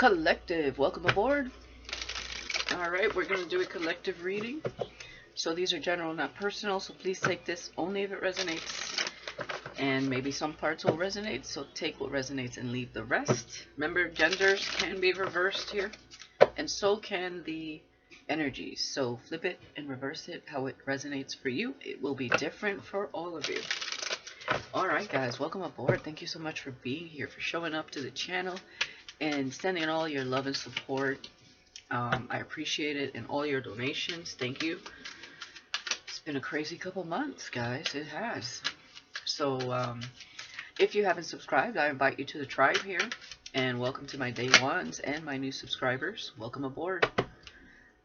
Collective, welcome aboard. Alright, we're going to do a collective reading. So these are general, not personal, so please take this only if it resonates. And maybe some parts will resonate, so take what resonates and leave the rest. Remember, genders can be reversed here, and so can the energies. So flip it and reverse it how it resonates for you. It will be different for all of you. Alright guys, welcome aboard. Thank you so much for being here, for showing up to the channel and sending all your love and support. I appreciate it, and all your donations. Thank you. It's been a crazy couple months, guys. It has. So if you haven't subscribed, I invite you to the tribe here, and welcome to my day ones and my new subscribers. Welcome aboard.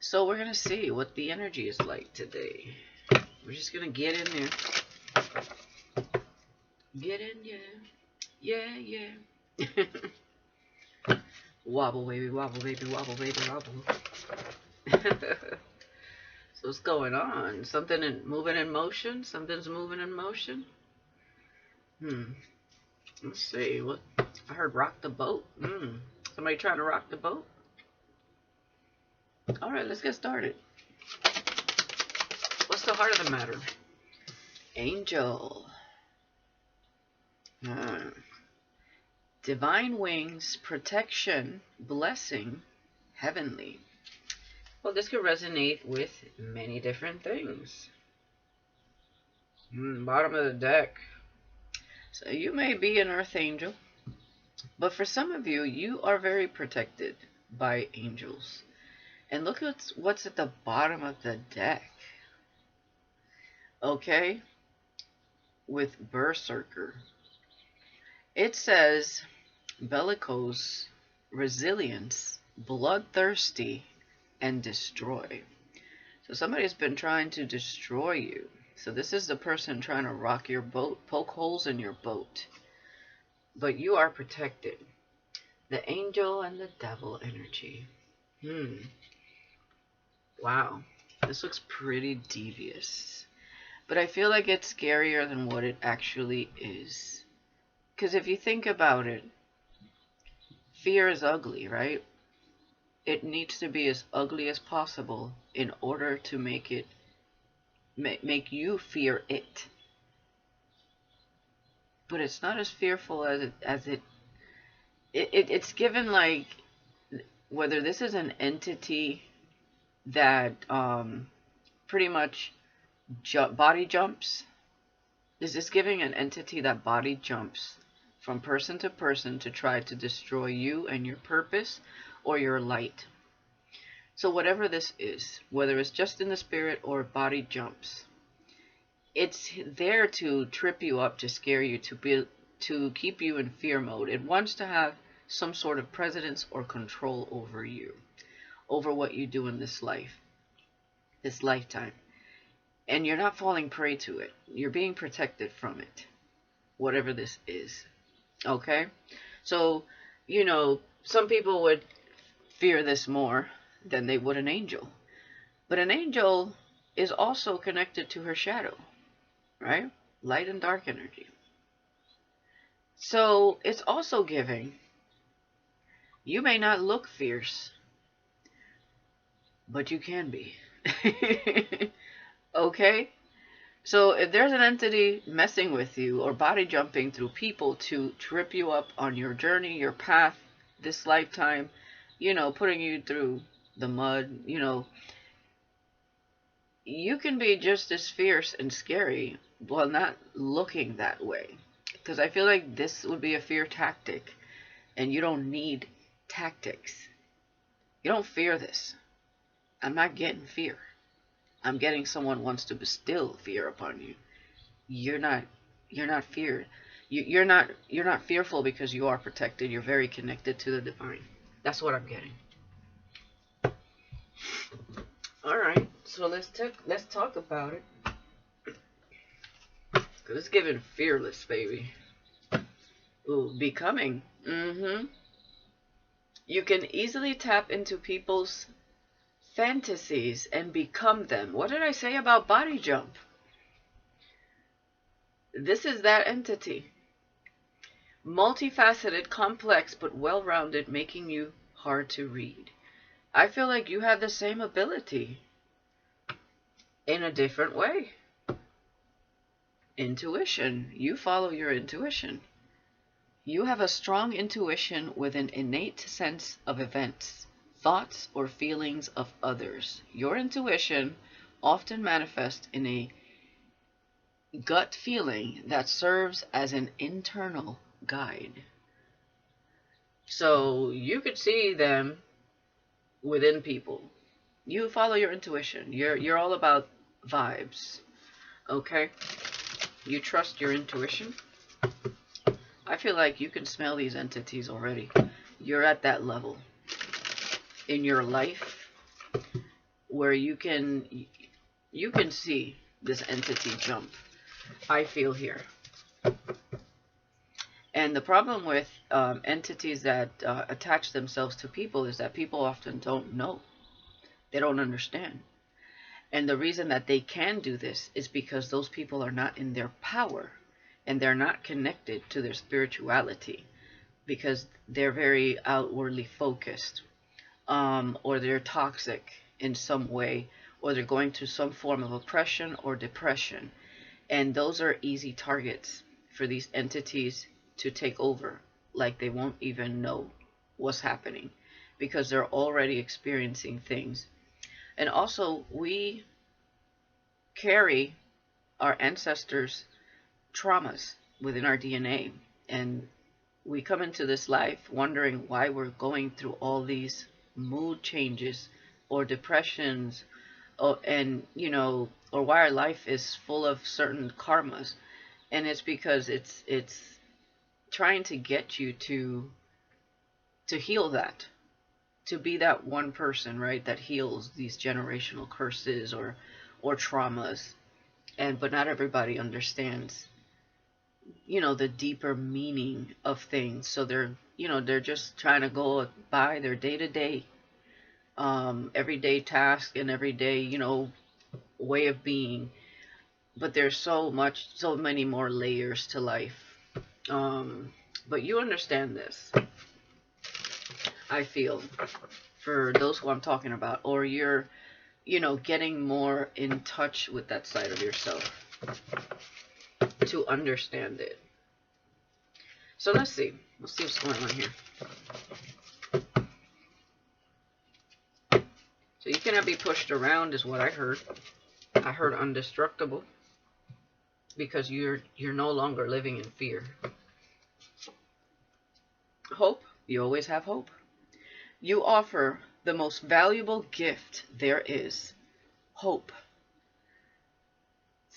So we're gonna see what the energy is like today. We're just gonna get in there. Get in, yeah, yeah. Wobble, baby, wobble, baby, wobble, baby, wobble. So what's going on? Something moving in motion? Something's moving in motion? Let's see. What? I heard rock the boat. Somebody trying to rock the boat? Alright, let's get started. What's the heart of the matter? Angel. Divine wings, protection, blessing, heavenly. Well, this could resonate with many different things. Bottom of the deck. So you may be an earth angel, but for some of you, you are very protected by angels. And look at what's at the bottom of the deck. Okay? With Berserker. It says bellicose, resilience, bloodthirsty, and destroy. So somebody's been trying to destroy you. So this is the person trying to rock your boat, poke holes in your boat. But you are protected. The angel and the devil energy. Wow. This looks pretty devious. But I feel like it's scarier than what it actually is. Because if you think about it, fear is ugly, right? It needs to be as ugly as possible in order to make it make you fear it. But it's not as fearful as it's given, like, whether this is an entity that pretty much body jumps. Is this giving an entity that body jumps from person to person to try to destroy you and your purpose or your light? So whatever this is, whether it's just in the spirit or body jumps, it's there to trip you up, to scare you, to keep you in fear mode. It wants to have some sort of precedence or control over you, over what you do in this life, this lifetime. And you're not falling prey to it. You're being protected from it, whatever this is. Okay? So, you know, some people would fear this more than they would an angel. But an angel is also connected to her shadow, right? Light and dark energy. So it's also giving. You may not look fierce, but you can be. Okay? So if there's an entity messing with you or body jumping through people to trip you up on your journey, your path, this lifetime, you know, putting you through the mud, you know, you can be just as fierce and scary while not looking that way. Because I feel like this would be a fear tactic, and you don't need tactics. You don't fear this. I'm not getting fear. I'm getting someone wants to bestow fear upon you. You're not feared. You're not fearful because you are protected. You're very connected to the divine. That's what I'm getting. All right, so let's talk about it. Cause it's giving fearless, baby. Ooh, becoming. You can easily tap into people's fantasies and become them. What did I say about body jump? This is that entity. Multifaceted, complex, but well-rounded, making you hard to read. I feel like you have the same ability in a different way. Intuition. You follow your intuition. You have a strong intuition with an innate sense of events, thoughts, or feelings of others. Your intuition often manifests in a gut feeling that serves as an internal guide. So you could see them within people. You follow your intuition. You're all about vibes. Okay? You trust your intuition. I feel like you can smell these entities already. You're at that level in your life where you can see this entity jump. I feel here. And the problem with entities that attach themselves to people is that people often don't know. They don't understand. And the reason that they can do this is because those people are not in their power and they're not connected to their spirituality because they're very outwardly focused, or they're toxic in some way, or they're going through some form of oppression or depression. And those are easy targets for these entities to take over, like they won't even know what's happening because they're already experiencing things. And also, we carry our ancestors' traumas within our DNA, and we come into this life wondering why we're going through all these mood changes or depressions, or why our life is full of certain karmas. And it's because it's trying to get you to heal that, to be that one person, right, that heals these generational curses or traumas. But not everybody understands, the deeper meaning of things. So they're just trying to go by their day-to-day, everyday task and everyday, way of being. But there's so many more layers to life. But you understand this, I feel, for those who I'm talking about, or you're, getting more in touch with that side of yourself to understand it. So let's see what's going on here. So you cannot be pushed around is what I heard. I heard undestructible, because you're no longer living in fear. Hope. You always have hope. You offer the most valuable gift there is, hope.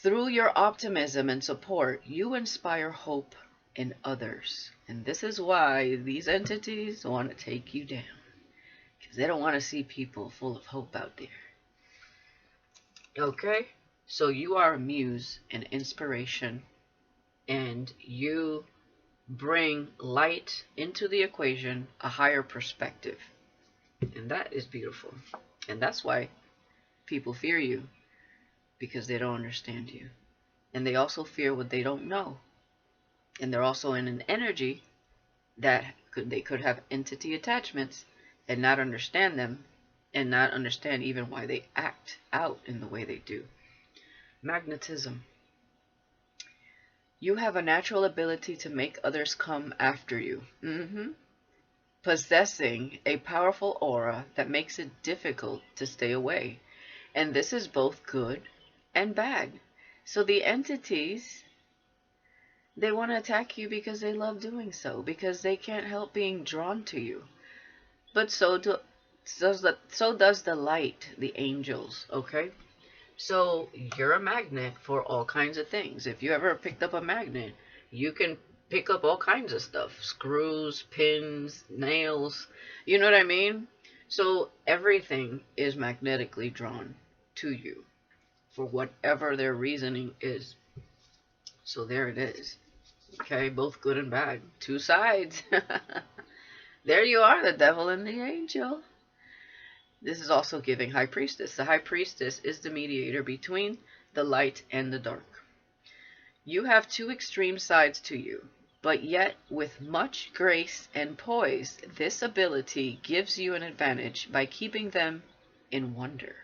Through your optimism and support, you inspire hope in others. And this is why these entities want to take you down, because they don't want to see people full of hope out there. Okay? So you are a muse and inspiration, and you bring light into the equation, a higher perspective. And that is beautiful. And that's why people fear you, because they don't understand you. And they also fear what they don't know. And they're also in an energy that they could have entity attachments and not understand them, and not understand even why they act out in the way they do. Magnetism. You have a natural ability to make others come after you. Possessing a powerful aura that makes it difficult to stay away. And this is both good and bad. So the entities, they want to attack you because they love doing so, because they can't help being drawn to you. But so does the light, the angels, okay? So you're a magnet for all kinds of things. If you ever picked up a magnet, you can pick up all kinds of stuff. Screws, pins, nails. You know what I mean? So everything is magnetically drawn to you for whatever their reasoning is. So there it is. Okay, both good and bad. Two sides. There you are, the devil and the angel. This is also giving High Priestess. The High Priestess is the mediator between the light and the dark. You have two extreme sides to you, But yet, with much grace and poise, this ability gives you an advantage by keeping them in wonder.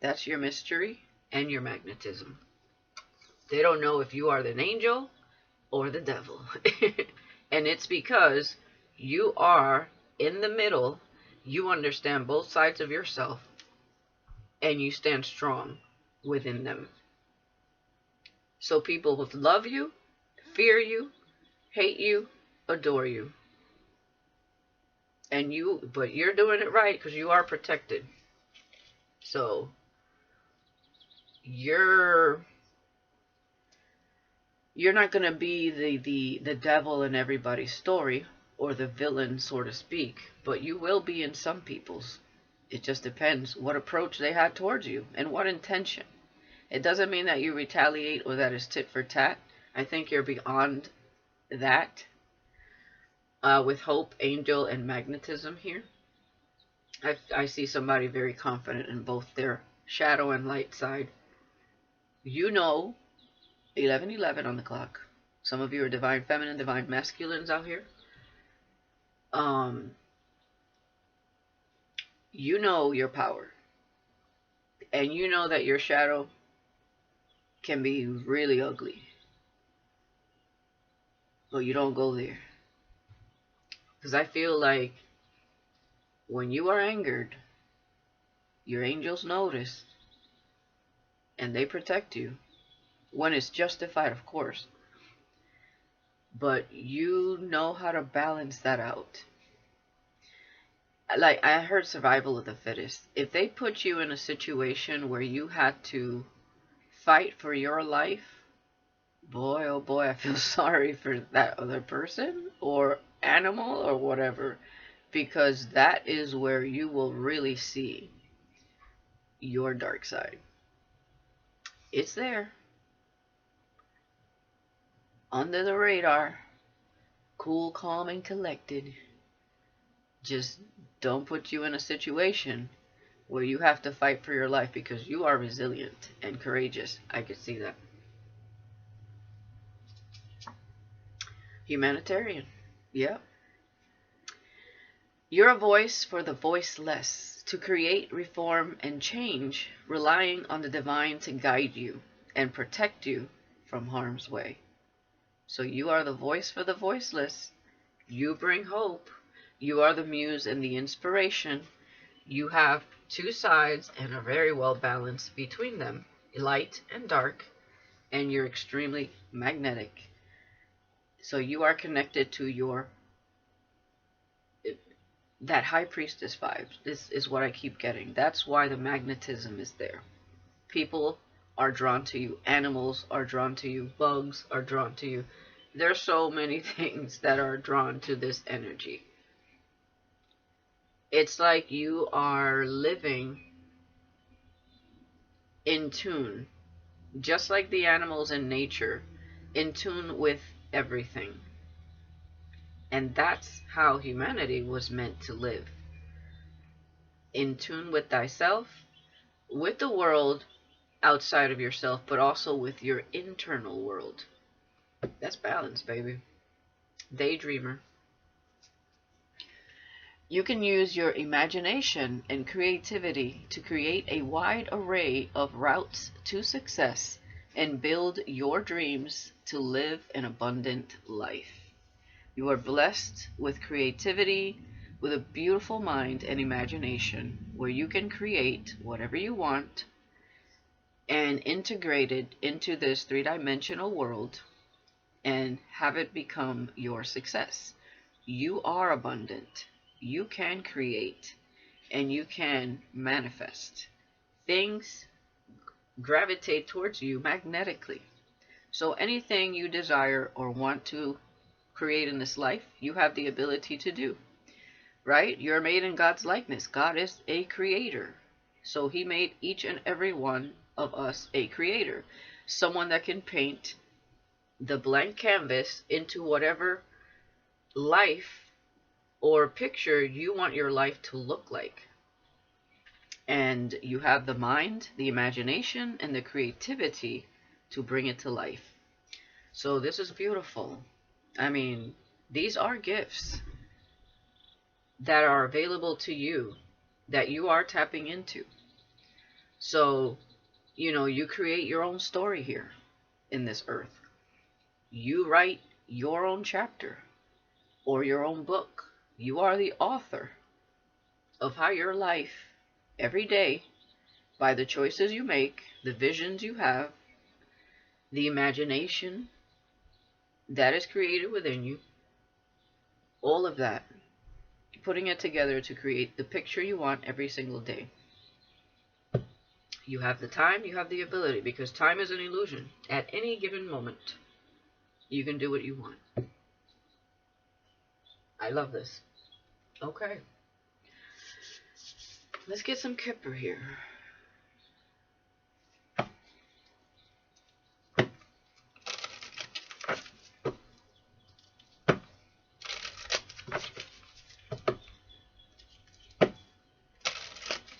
That's your mystery and your magnetism. They don't know if you are an angel or the devil. And it's because you are in the middle, you understand both sides of yourself, and you stand strong within them. So people will love you, fear you, hate you, adore you. But you're doing it right because you are protected. So you're not going to be the devil in everybody's story, or the villain, so to speak, but you will be in some people's. It just depends what approach they had towards you and what intention. It doesn't mean that you retaliate or that it's tit for tat. I think you're beyond that with hope, angel, and magnetism here. I see somebody very confident in both their shadow and light side. You know, 11:11 on the clock. Some of you are divine feminine, divine masculines out here. You know your power. And you know that your shadow can be really ugly. But you don't go there. Because I feel like when you are angered, your angels notice and they protect you. When it's justified, of course. But you know how to balance that out. Like, I heard survival of the fittest. If they put you in a situation where you had to fight for your life, boy, oh boy, I feel sorry for that other person or animal or whatever, because that is where you will really see your dark side. It's there. Under the radar. Cool, calm, and collected. Just don't put you in a situation where you have to fight for your life, because you are resilient and courageous. I could see that. Humanitarian. Yep. You're a voice for the voiceless, to create, reform, and change, relying on the divine to guide you and protect you from harm's way. So you are the voice for the voiceless. You bring hope. You are the muse and the inspiration. You have two sides and are very well balanced between them, light and dark, and you're extremely magnetic. So you are connected to that high priestess vibe. This is what I keep getting. That's why the magnetism is there. People are drawn to you. Animals are drawn to you. Bugs are drawn to you. There's so many things that are drawn to this energy. It's like you are living in tune, just like the animals in nature, in tune with everything. And that's how humanity was meant to live. In tune with thyself, with the world outside of yourself, but also with your internal world. That's balance, baby. Daydreamer. You can use your imagination and creativity to create a wide array of routes to success and build your dreams to live an abundant life. You are blessed with creativity, with a beautiful mind and imagination, where you can create whatever you want and integrate it into this three-dimensional world and have it become your success. You are abundant. You can create and you can manifest. Things gravitate towards you magnetically. So anything you desire or want to create in this life, you have the ability to do. Right? You're made in God's likeness. God is a creator. So he made each and every one of us a creator. Someone that can paint the blank canvas into whatever life or picture you want your life to look like. And you have the mind, the imagination, and the creativity to bring it to life. So this is beautiful. I mean, these are gifts that are available to you that you are tapping into. So, you create your own story here in this earth. You write your own chapter or your own book. You are the author of how your life every day, by the choices you make, the visions you have, the imagination that is created within you, all of that, putting it together to create the picture you want every single day. You have the time, you have the ability, because time is an illusion. At any given moment, you can do what you want. I love this. Okay. Let's get some Kipper here.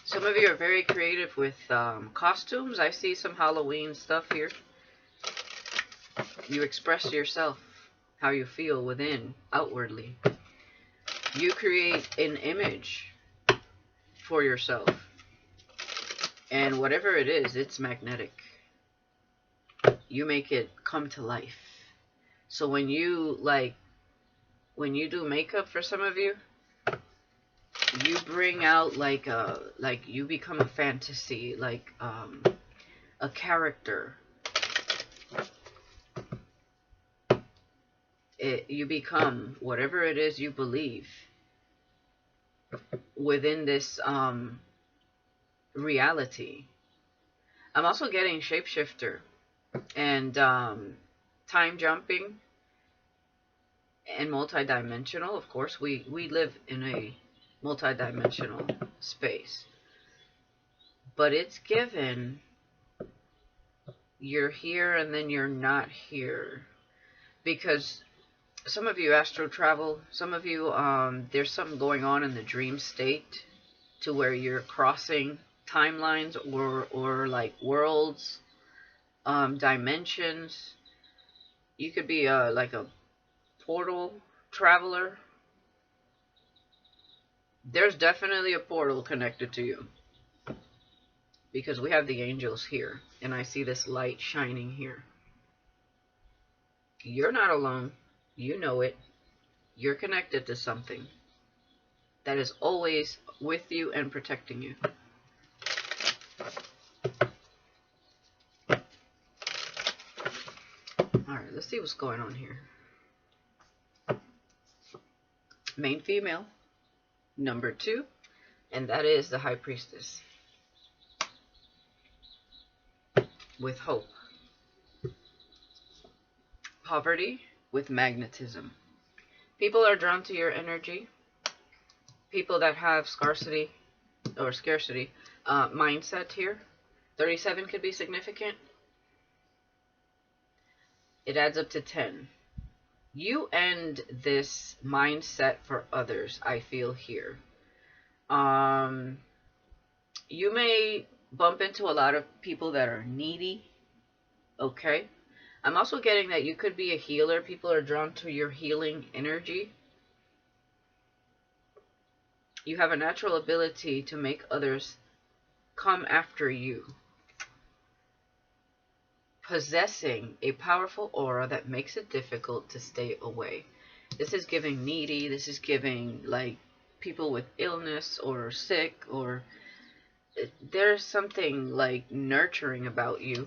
Some of you are very creative with costumes. I see some Halloween stuff here. You express yourself, how you feel within, outwardly. You create an image for yourself. And whatever it is, it's magnetic. You make it come to life. So when you do makeup for some of you, you bring out like you become a fantasy, like a character. You become whatever it is you believe within this reality. I'm also getting shapeshifter and time jumping and multidimensional. Of course, we live in a multidimensional space, but it's given you're here and then you're not here, because some of you astral travel, some of you there's something going on in the dream state to where you're crossing timelines or like worlds, dimensions. You could be like a portal traveler. There's definitely a portal connected to you, because we have the angels here, and I see this light shining here. You're not alone. You know it. You're connected to something that is always with you and protecting you. Alright, let's see what's going on here. Main female, number 2, and that is the High Priestess. With hope. Poverty with magnetism. People are drawn to your energy. People that have scarcity mindset here. 37 could be significant. It adds up to 10. You end this mindset for others, I feel here. You may bump into a lot of people that are needy. Okay. I'm also getting that you could be a healer. People are drawn to your healing energy. You have a natural ability to make others come after you, possessing a powerful aura that makes it difficult to stay away. This is giving needy. This is giving like people with illness or sick, or there's something like nurturing about you.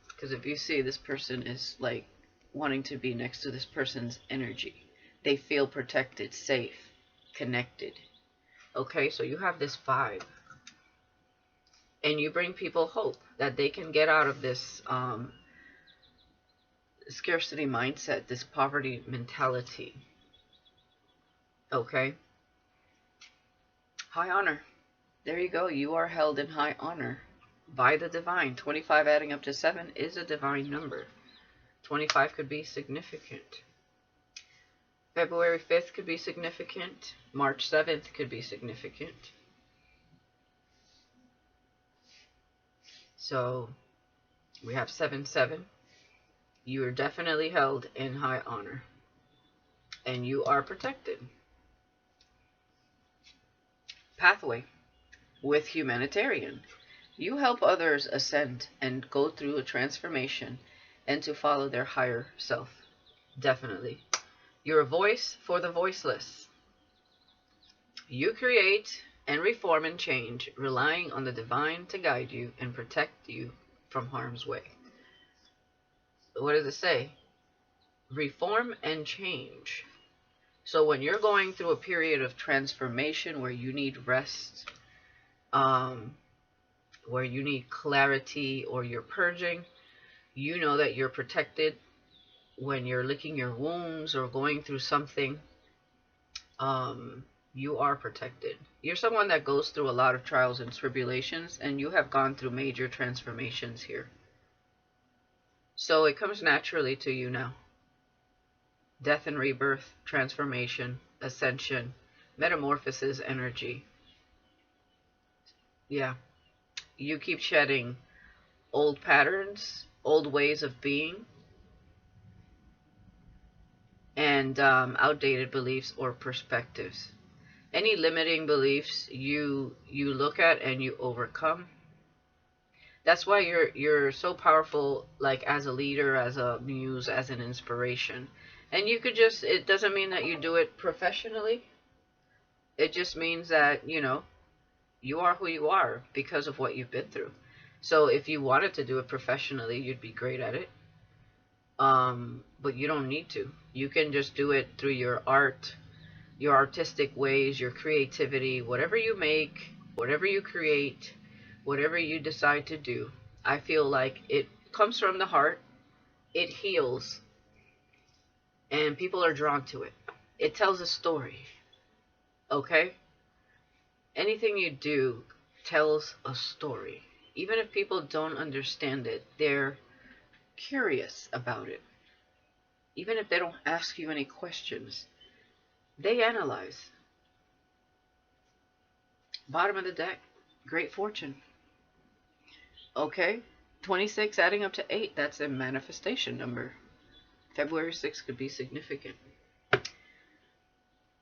Because if you see, this person is like wanting to be next to this person's energy. They feel protected, safe, connected. Okay, so you have this vibe. And you bring people hope that they can get out of this scarcity mindset, this poverty mentality. Okay? High honor. There you go. You are held in high honor by the divine. 25 adding up to 7 is a divine number. 25 could be significant. February 5th could be significant. March 7th could be significant. So we have 7-7. You are definitely held in high honor. and you are protected. Pathway with humanitarian. You help others ascend and go through a transformation and to follow their higher self. Definitely. You're a voice for the voiceless. You create and reform and change, relying on the divine to guide you and protect you from harm's way. What does it say? Reform and change. So when you're going through a period of transformation where you need rest, where you need clarity, or you're purging, you know that you're protected. When you're licking your wounds or going through something, you are protected. You're someone that goes through a lot of trials and tribulations, and you have gone through major transformations here. So it comes naturally to you now. Death and rebirth, transformation, ascension, metamorphosis energy. Yeah. You keep shedding old patterns, old ways of being, and outdated beliefs or perspectives. Any limiting beliefs you look at and you overcome. That's why you're so powerful, like as a leader, as a muse, as an inspiration. And you could just, it doesn't mean that you do it professionally. It just means that, you know, you are who you are because of what you've been through. So if you wanted to do it professionally, you'd be great at it. But you don't need to. You can just do it through your art, your artistic ways, your creativity, whatever you make, whatever you create, whatever you decide to do. I feel like it comes from the heart, it heals, and people are drawn to it. It tells a story, okay? Anything you do tells a story. Even if people don't understand it, they're curious about it. Even if they don't ask you any questions, they analyze. Bottom of the deck, great fortune. Okay, 26 adding up to 8, that's a manifestation number. February 6th could be significant.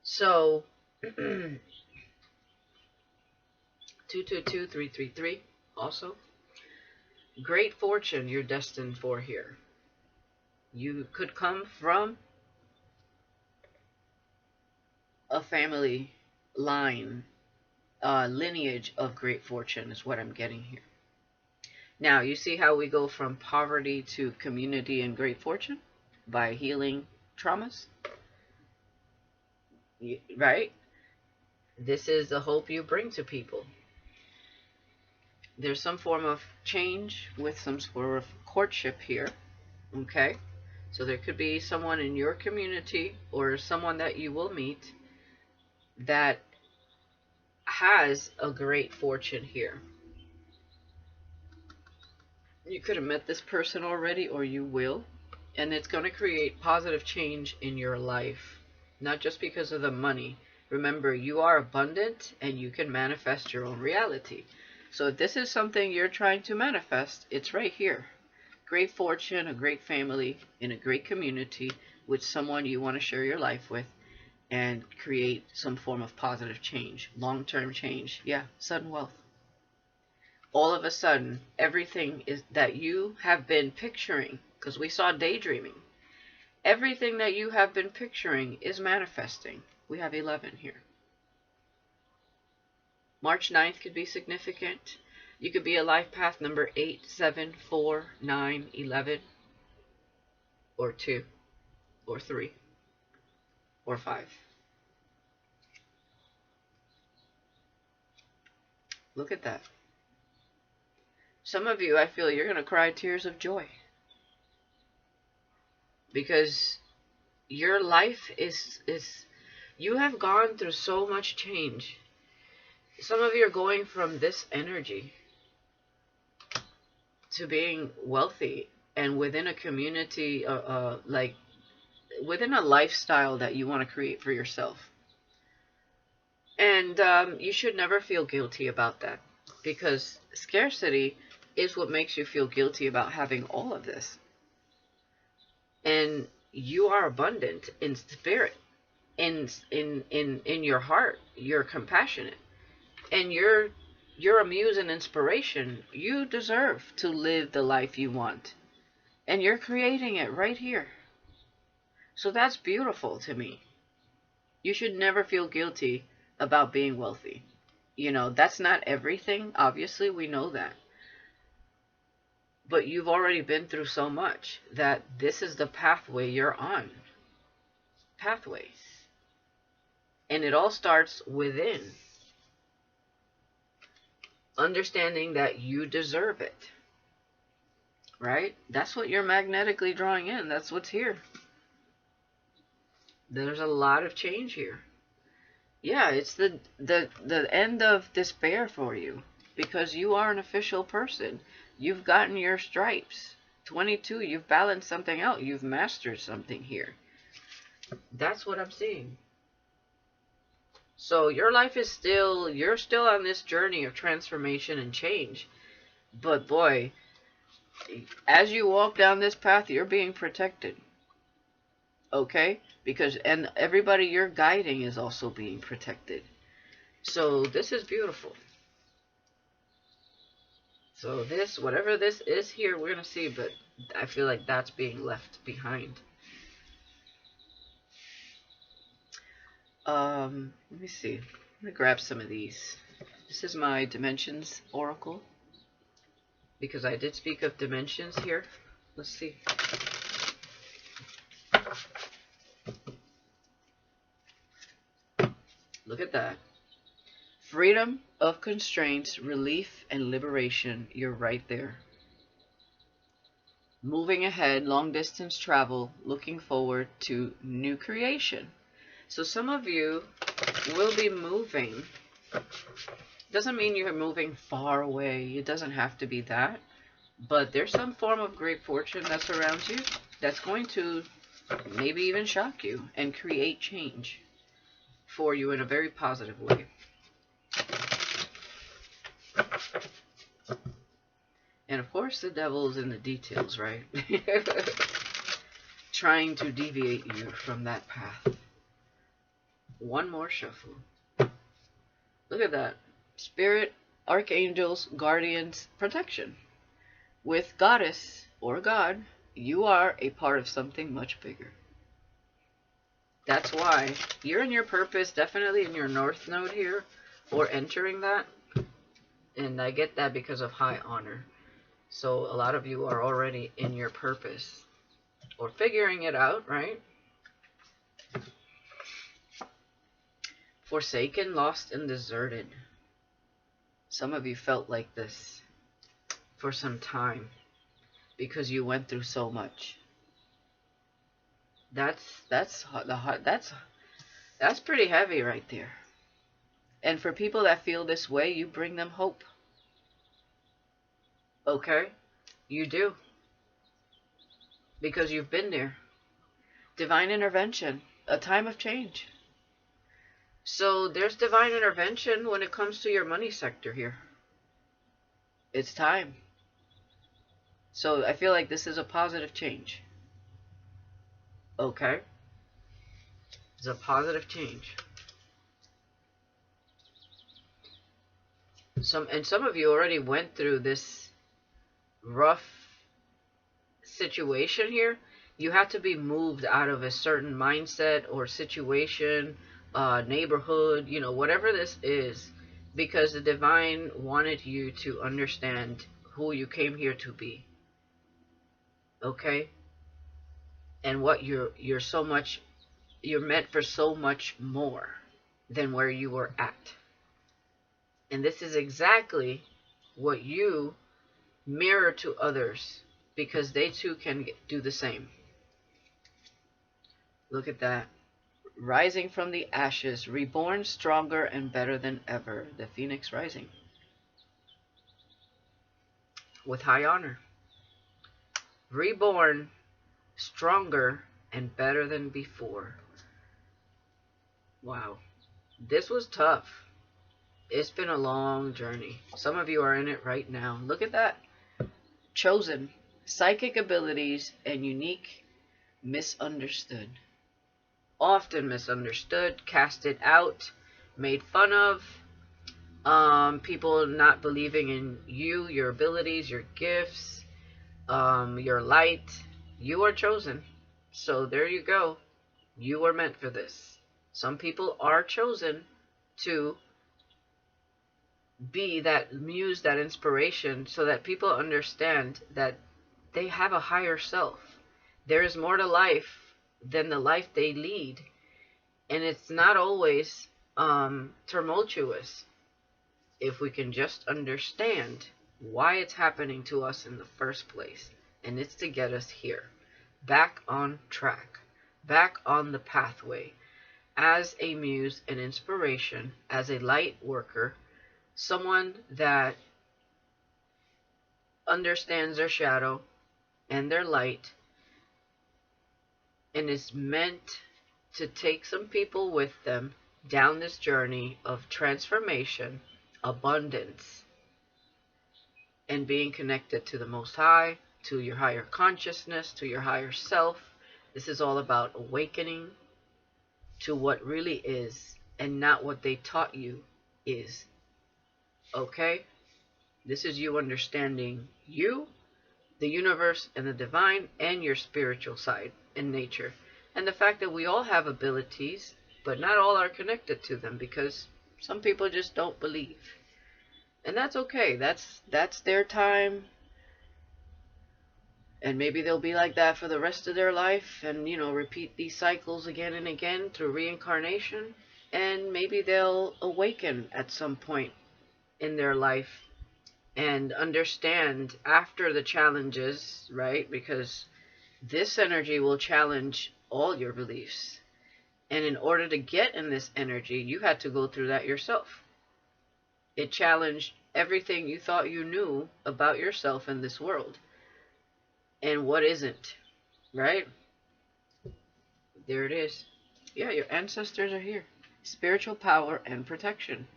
So, 222333 also. Great fortune you're destined for here. You could come from a family line, lineage of great fortune is what I'm getting here. Now, you see how we go from poverty to community and great fortune? By healing traumas? Right? This is the hope you bring to people. There's some form of change with some sort of courtship here. Okay? So there could be someone in your community or someone that you will meet that has a great fortune here. You could have met this person already, or you will, and it's going to create positive change in your life, not just because of the money. Remember, you are abundant and you can manifest your own reality. So if this is something you're trying to manifest, it's right here. Great fortune, a great family, in a great community with someone you want to share your life with and create some form of positive change, long-term change. Yeah, sudden wealth. All of a sudden, everything is that you have been picturing, because we saw daydreaming, everything that you have been picturing is manifesting. We have 11 here. March 9th could be significant. You could be a life path number 8, 7, 4, 9, 11, or 2, or 3, or 5. Look at that. Some of you, I feel you're going to cry tears of joy. Because your life is you have gone through so much change. Some of you are going from this energy to being wealthy and within a community, like within a lifestyle that you want to create for yourself. And you should never feel guilty about that, because scarcity is what makes you feel guilty about having all of this. And you are abundant in spirit. in your heart, you're compassionate, and you're a muse and inspiration. You deserve to live the life you want, and you're creating it right here. So that's beautiful to me. You should never feel guilty about being wealthy. You know, that's not everything. Obviously, we know that. But you've already been through so much that this is the pathway you're on. Pathways. And it all starts within. Understanding that you deserve it. Right? That's what you're magnetically drawing in. That's what's here. There's a lot of change here. Yeah, it's the end of despair for you, because you are an official person. You've gotten your stripes. 22, you've balanced something out. You've mastered something here. That's what I'm seeing. So your life is still, you're still on this journey of transformation and change. But boy, as you walk down this path, you're being protected. Okay? Because, and everybody you're guiding is also being protected. So this is beautiful. So this, whatever this is here, we're going to see, but I feel like that's being left behind. Let me see. I'm going to grab some of these. This is my Dimensions Oracle, because I did speak of dimensions here. Let's see. Look at that. Freedom of constraints, relief, and liberation. You're right there. Moving ahead, long distance travel, looking forward to new creation. So some of you will be moving. Doesn't mean you're moving far away. It doesn't have to be that. But there's some form of great fortune that's around you that's going to maybe even shock you and create change for you in a very positive way. And of course, the devil is in the details, right? Trying to deviate you from that path. One more shuffle. Look at that. Spirit, archangels, guardians, protection. With goddess or God, you are a part of something much bigger. That's why you're in your purpose, definitely in your north node here, or entering that. And I get that because of high honor. So a lot of you are already in your purpose, or figuring it out, right? Forsaken, lost, and deserted. Some of you felt like this for some time because you went through so much. That's pretty heavy right there. And for people that feel this way, you bring them hope. Okay? You do. Because you've been there. Divine intervention. A time of change. So there's divine intervention when it comes to your money sector here. It's time. So I feel like this is a positive change. Okay? It's a positive change. Some of you already went through this rough situation here. You had to be moved out of a certain mindset or situation, neighborhood, you know, whatever this is, because the divine wanted you to understand who you came here to be. Okay? And what you're meant for so much more than where you were at. And this is exactly what you mirror to others, because they too can do the same. Look at that. Rising from the ashes, reborn stronger and better than ever. The phoenix rising. With high honor. Reborn stronger and better than before. Wow. This was tough. It's been a long journey. Some of you are in it right now. Look at that. Chosen. Psychic abilities and unique misunderstood. often misunderstood, casted out, made fun of, people not believing in you, your abilities, your gifts, your light. You are chosen. So there you go. You are meant for this. Some people are chosen to be that muse, that inspiration, so that people understand that they have a higher self. There is more to life than the life they lead. And it's not always tumultuous. If we can just understand why it's happening to us in the first place. And it's to get us here. Back on track. Back on the pathway. As a muse, an inspiration, as a light worker, someone that understands their shadow and their light, and is meant to take some people with them down this journey of transformation, abundance, and being connected to the Most High, to your higher consciousness, to your higher self. This is all about awakening to what really is and not what they taught you is. Okay? This is you understanding you, the universe, and the divine, and your spiritual side and nature. And the fact that we all have abilities, but not all are connected to them because some people just don't believe. And that's okay. That's their time. And maybe they'll be like that for the rest of their life and, repeat these cycles again and again through reincarnation. And maybe they'll awaken at some point in their life and understand after the challenges, right? Because this energy will challenge all your beliefs. And in order to get in this energy, you had to go through that yourself. It challenged everything you thought you knew about yourself in this world. And what isn't, right? There it is. Yeah, your ancestors are here. Spiritual power and protection.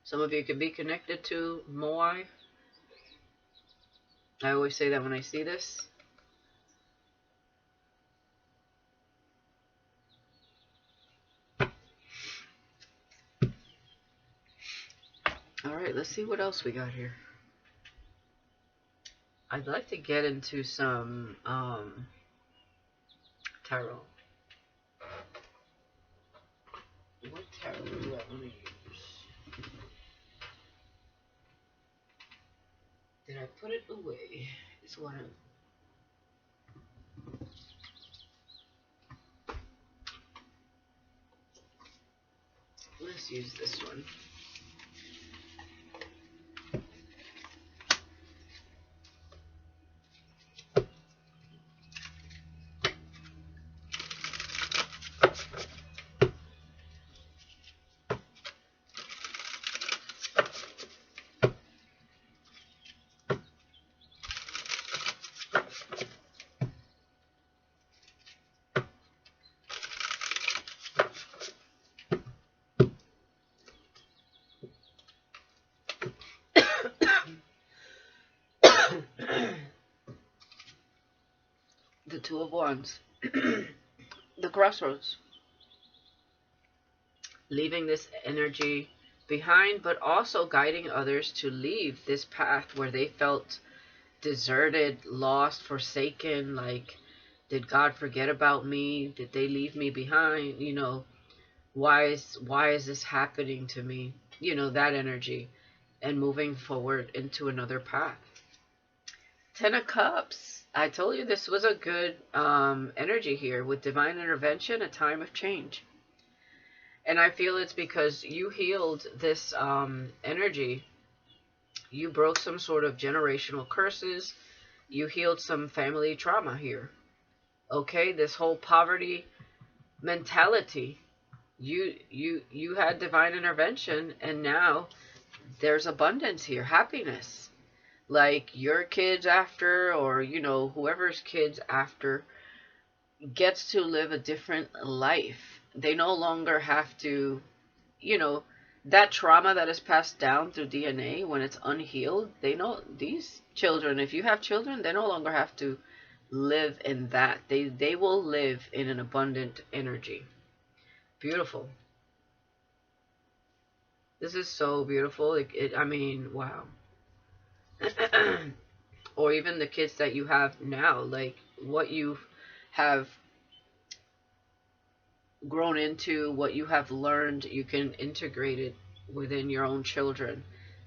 Some of you could be connected to Moai. I always say that when I see this. Alright, let's see what else we got here. I'd like to get into some tarot. What tarot do I want to use? Did I put it away? It's one of... Let's use this one. The Two of Wands. The crossroads. Leaving this energy behind, but also guiding others to leave this path where they felt deserted, lost, forsaken. Like, did God forget about me? Did they leave me behind? Why is this happening to me? That energy, and moving forward into another path. Ten of Cups. I told you this was a good energy here with divine intervention, a time of change. And I feel it's because you healed this energy. You broke some sort of generational curses. You healed some family trauma here. Okay, this whole poverty mentality. You had divine intervention, and now there's abundance here, happiness. Like your kids after, or whoever's kids after, gets to live a different life. They no longer have to, that trauma that is passed down through DNA, when it's unhealed, they know these children. If you have children, they no longer have to live in that. They will live in an abundant energy. Beautiful. This is so beautiful. I mean, wow. Or even the kids that you have now, like what you have grown into, what you have learned, you can integrate it within your own children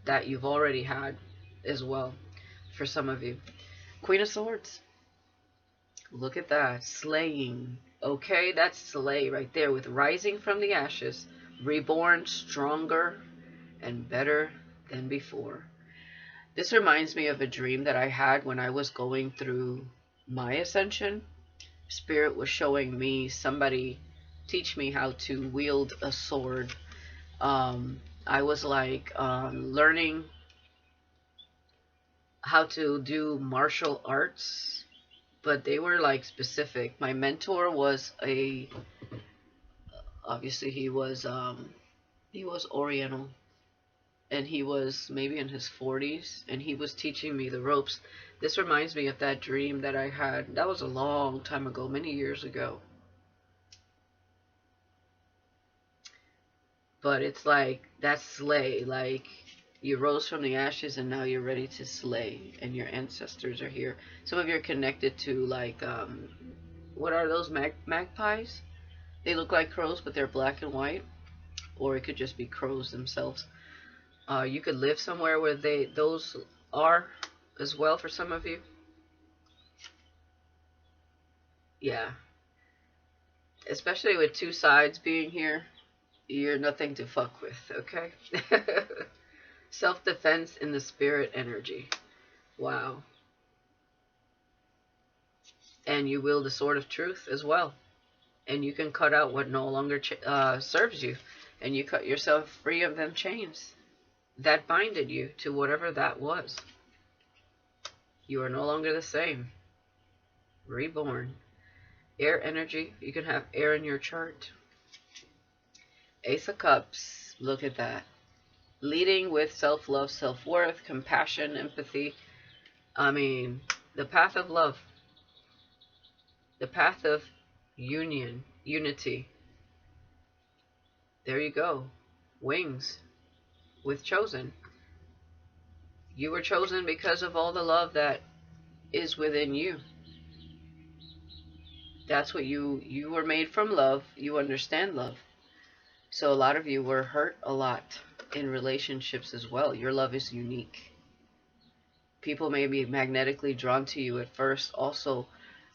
that you've already had as well, for some of you. Queen of Swords. Look at that. Slaying. Okay, that's slay right there, with rising from the ashes, reborn stronger and better than before. This reminds me of a dream that I had when I was going through my ascension. Spirit was showing me somebody teach me how to wield a sword. I was like learning how to do martial arts, but they were like specific. My mentor was obviously he was Oriental, and he was maybe in his 40s, and he was teaching me the ropes. This reminds me of that dream that I had. That was a long time ago, many years ago. But it's like that slay, like you rose from the ashes and now you're ready to slay, and your ancestors are here. Some of you are connected to like what are those magpies? They look like crows, but they're black and white, or it could just be crows themselves. You could live somewhere where those are as well for some of you. Yeah, especially with two sides being here, you're nothing to fuck with, okay? Self-defense in the spirit energy. Wow. And you wield the sword of truth as well. And you can cut out what no longer serves you. And you cut yourself free of them chains that binded you to whatever that was. You are no longer the same. Reborn. Air energy. You can have air in your chart. Ace of Cups. Look at that. Leading with self-love, self-worth, compassion, empathy. I mean, the path of love. The path of union, unity. There you go. Wings. With chosen. You were chosen because of all the love that is within you. That's what you were made from love. You understand love. So a lot of you were hurt a lot in relationships as well. Your love is unique. People may be magnetically drawn to you at first, also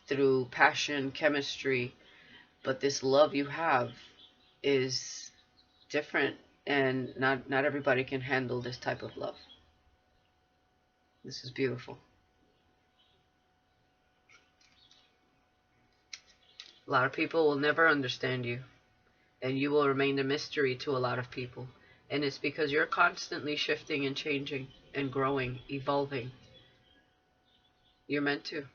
through passion, chemistry, but this love you have is different, and not everybody can handle this type of love. This is beautiful. A lot of people will never understand you, and you will remain a mystery to a lot of people. And it's because you're constantly shifting and changing and growing, evolving. You're meant to.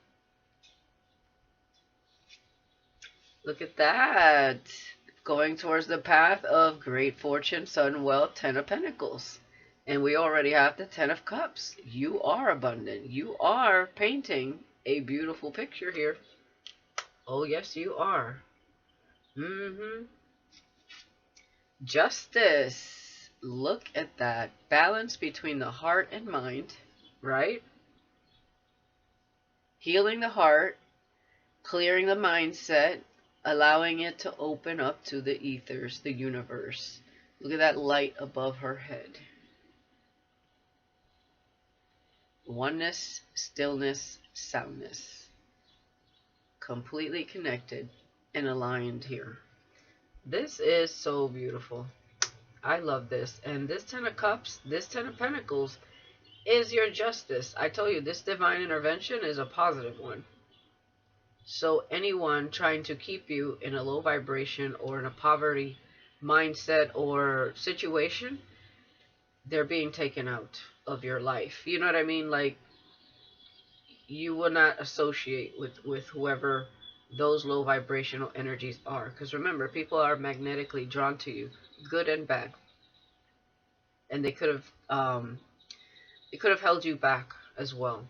Look at that. Going towards the path of great fortune, sudden wealth, 10 of Pentacles. And we already have the 10 of Cups. You are abundant. You are painting a beautiful picture here. Oh, yes, you are. Justice. Look at that. Balance between the heart and mind, right? Healing the heart, clearing the mindset, allowing it to open up to the ethers, the universe. Look at that light above her head. Oneness, stillness, soundness. Completely connected and aligned here. This is so beautiful. I love this. And this 10 of Cups, this 10 of Pentacles is your justice. I tell you, this divine intervention is a positive one. So anyone trying to keep you in a low vibration or in a poverty mindset or situation, they're being taken out of your life. You know what I mean? Like, you will not associate with whoever those low vibrational energies are. Because remember, people are magnetically drawn to you, good and bad. And they could have held you back as well,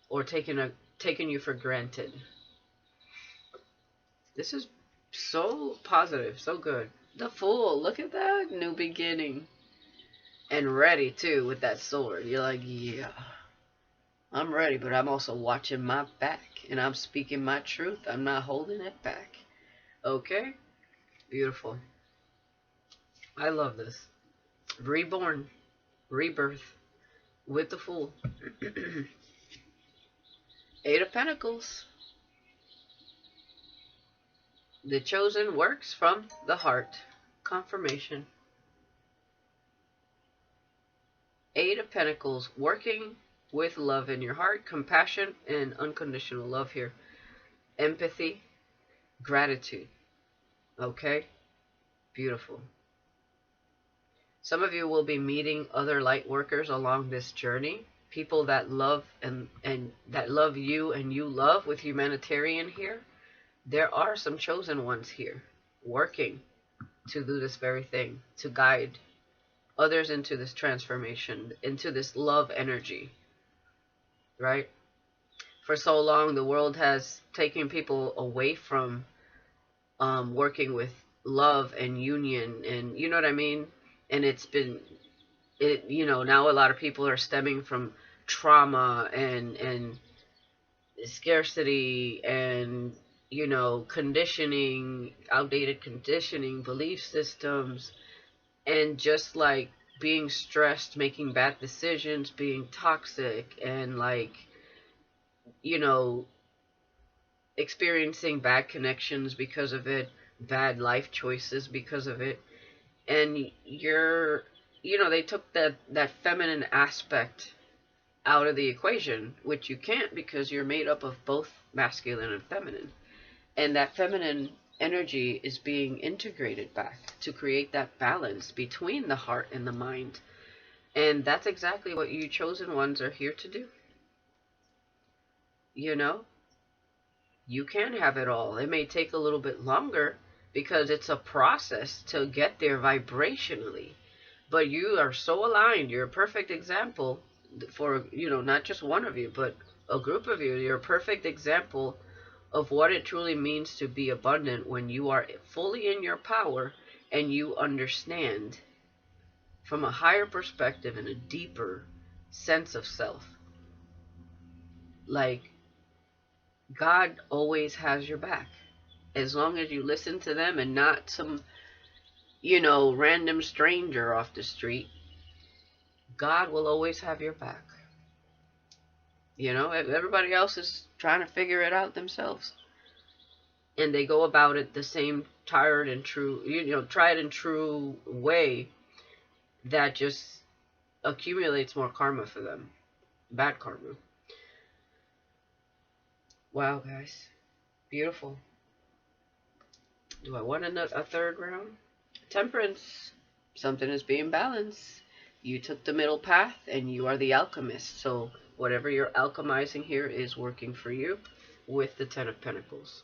or taken you for granted. This is so positive, so good. The Fool, look at that, new beginning. And ready too with that sword. You're like, yeah, I'm ready, but I'm also watching my back and I'm speaking my truth. I'm not holding it back. Okay? Beautiful. I love this. Reborn, rebirth with the Fool. Eight of Pentacles. The chosen works from the heart. Confirmation. Eight of Pentacles, working with love in your heart, compassion and unconditional love here. Empathy, gratitude. Okay? Beautiful. Some of you will be meeting other light workers along this journey. People that love and that love you and you love with humanitarian here. There are some chosen ones here working to do this very thing, to guide others into this transformation, into this love energy, right? For so long, the world has taken people away from working with love and union, and you know what I mean? And it's been, now a lot of people are stemming from trauma and scarcity and, conditioning, outdated conditioning, belief systems, and just like being stressed, making bad decisions, being toxic, and like, experiencing bad connections because of it, bad life choices because of it. And they took that feminine aspect out of the equation, which you can't because you're made up of both masculine and feminine. And that feminine energy is being integrated back to create that balance between the heart and the mind. And that's exactly what you chosen ones are here to do. You can have it all. It may take a little bit longer because it's a process to get there vibrationally. But you are so aligned. You're a perfect example for, not just one of you, but a group of you. You're a perfect example of what it truly means to be abundant when you are fully in your power and you understand from a higher perspective and a deeper sense of self. Like, God always has your back. As long as you listen to them and not some, random stranger off the street, God will always have your back. Everybody else is trying to figure it out themselves. And they go about it the same tried and true way that just accumulates more karma for them. Bad karma. Wow, guys. Beautiful. Do I want a third round? Temperance. Something is being balanced. You took the middle path and you are the alchemist. So whatever you're alchemizing here is working for you with the Ten of Pentacles.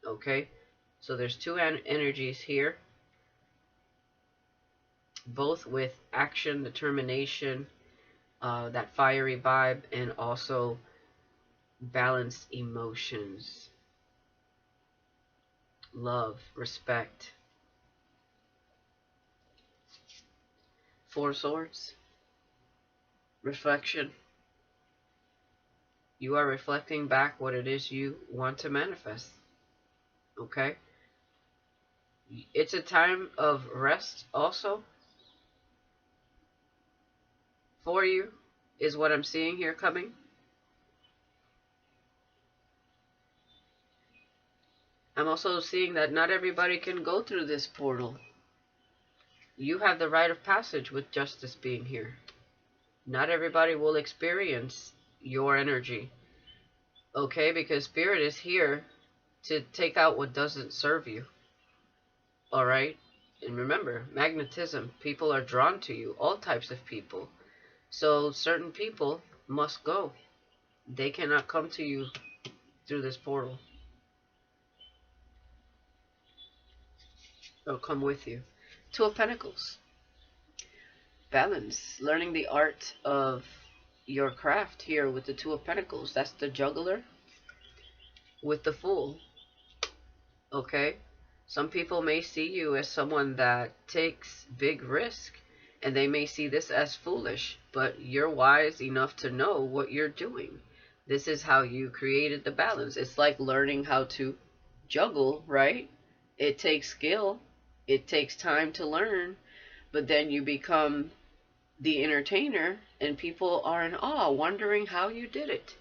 Okay? So there's two energies here. Both with action, determination, that fiery vibe, and also balanced emotions. Love, respect. Four Swords. Reflection. You are reflecting back what it is you want to manifest. Okay? It's a time of rest also. For you is what I'm seeing here coming. I'm also seeing that not everybody can go through this portal. You have the rite of passage with justice being here. Not everybody will experience your energy. Okay, because Spirit is here to take out what doesn't serve you. Alright? And remember, magnetism. People are drawn to you. All types of people. So certain people must go. They cannot come to you through this portal. They'll come with you. Two of Pentacles. Balance. Learning the art of your craft here with the Two of Pentacles. That's the juggler with the Fool. Okay? Some people may see you as someone that takes big risk, and they may see this as foolish, but you're wise enough to know what you're doing. This is how you created the balance. It's like learning how to juggle, right? It takes skill. It takes time to learn, but then you become the entertainer, and people are in awe, wondering how you did it.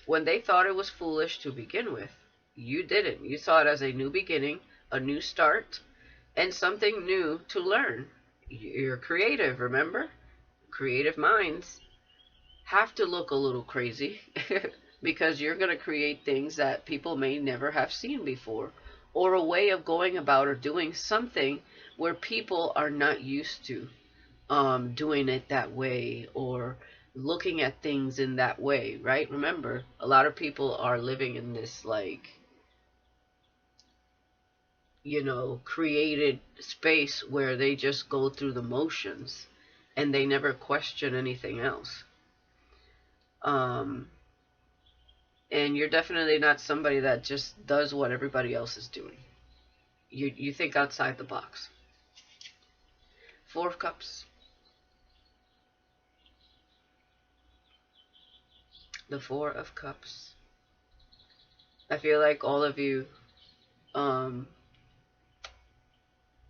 When they thought it was foolish to begin with, you didn't. You saw it as a new beginning, a new start, and something new to learn. You're creative, remember? Creative minds have to look a little crazy because you're going to create things that people may never have seen before, or a way of going about or doing something where people are not used to doing it that way, or looking at things in that way, right? Remember, a lot of people are living in this, like, created space where they just go through the motions and they never question anything else. And you're definitely not somebody that just does what everybody else is doing. You think outside the box. Four of Cups. The Four of Cups. I feel like all of you are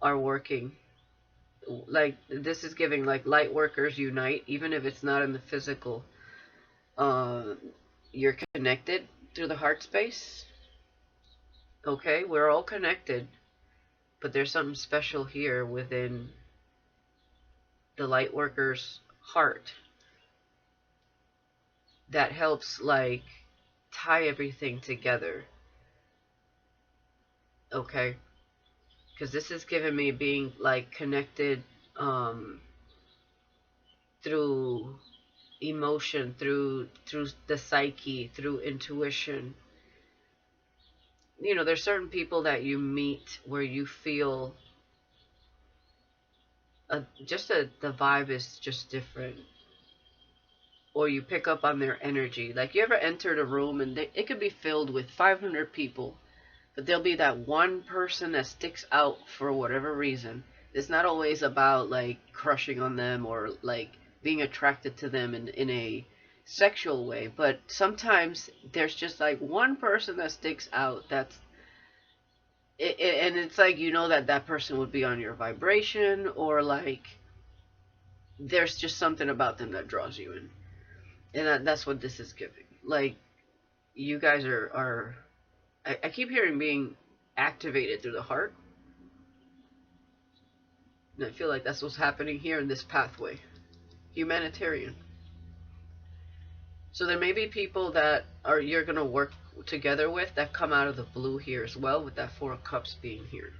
working. Like, this is giving, like, light workers unite, even if it's not in the physical. You're connected through the heart space. Okay, we're all connected, but there's something special here within the light worker's heart that helps, like, tie everything together. Okay, because this is giving me being, like, connected through emotion, through the psyche, through intuition. There's certain people that you meet where you feel the vibe is just different, or you pick up on their energy. Like, you ever entered a room and it could be filled with 500 people, but there'll be that one person that sticks out for whatever reason. It's not always about, like, crushing on them or, like, being attracted to them in a sexual way, but sometimes there's just, like, one person that sticks out that's and it's like, that person would be on your vibration, or, like, there's just something about them that draws you in. And that's what this is giving. Like, you guys are I keep hearing being activated through the heart. And I feel like that's what's happening here in this pathway. Humanitarian. So there may be people that you're going to work together with that come out of the blue here as well, with that Four of Cups being here.